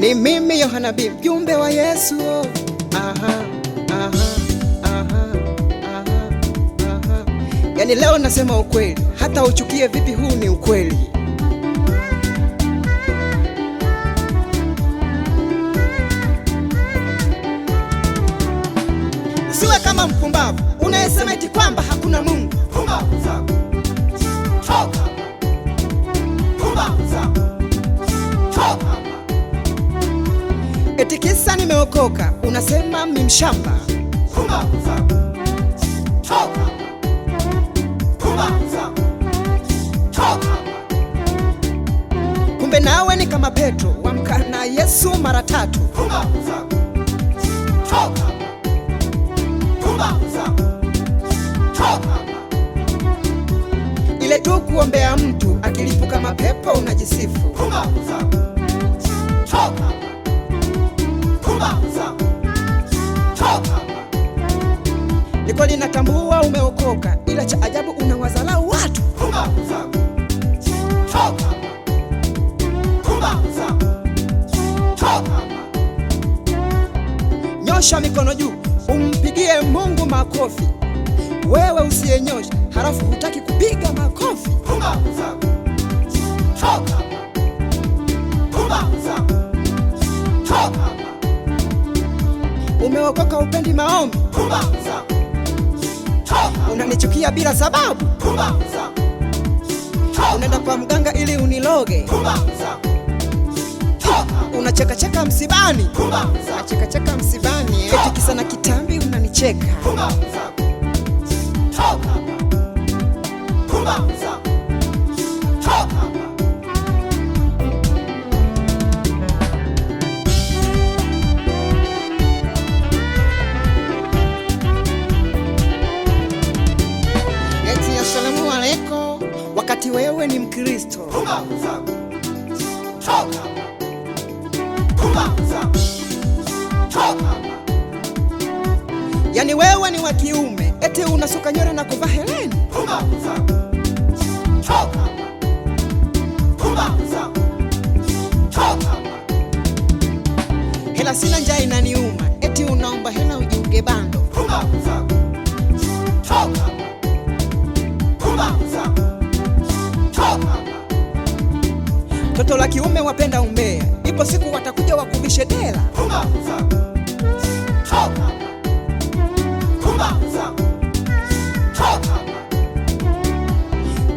Ni mimi Yohana B, mjumbe wa Yesu. Aha, aha, aha, aha, aha. Yani leo nasema ukweli, hata uchukie vipi, huu ni ukweli. Usiwe kama mpumbavu unayesema eti kwamba hakuna Mungu. Pumbavu zako. Toka. Pumbavu zako. Toka. Eti kisa nimeokoka unasema mimi mshamba. Pumbavu zako. Toka. Pumbavu zako. Toka. Kumbe nawe ni kama Petro wamkana Yesu mara 3. Pumbavu zako. Toka. Ile tu kuombea mtu akilipuka mapepo unajisifu. Niko linatambua umeokoka, ila cha ajabu unawazalau watu. Nyosha mikono juu umpigie Mungu makofi. Wewe usiyenyosha halafu hutaki kupiga makofi. Umeokoka upendi maombi. Unanichukia bila sababu. Unaenda kwa mganga ili uniloge. Unacheka-cheka msibani. Unacheka-cheka msibani. Eti kisa na kitambi unanicheka. Eti asalamu alaykum wakati wewe ni Mkristo. Yani wewe ni wa kiume, eti unasuka nywele na kuvaa heleni. Hela sina, njaa inaniuma, eti unaomba hela ujiunge bando. Toto la kiume wapenda umbea, ipo siku watakuja wakuvishe dela.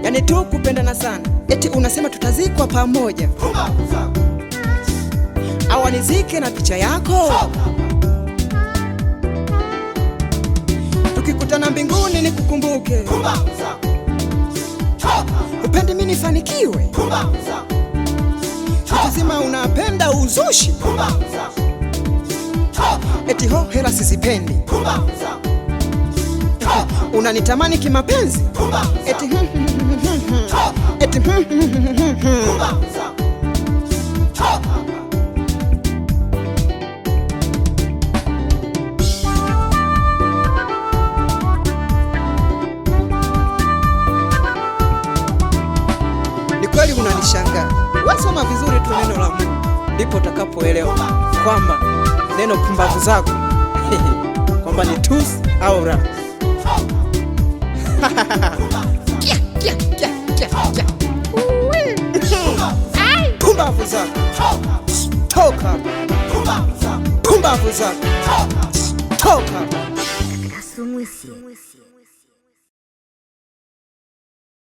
Yani tu kupendana sana, eti unasema tutazikwa pamoja. Au nizike na picha yako. Tukikutana mbinguni nikukumbuke. Upendi mimi nifanikiwe. Ukisema unapenda uzushi. Eti ho hela sizipendi. Unanitamani kimapenzi. Eti eti ni kweli unanishangaa. Wasoma vizuri tu neno la Mungu, ndipo utakapoelewa kwamba neno pumbavu zako kwamba ni tusi au rap. Pumbavu zako. Toka. Pumbavu zako. Toka. Asumwisi.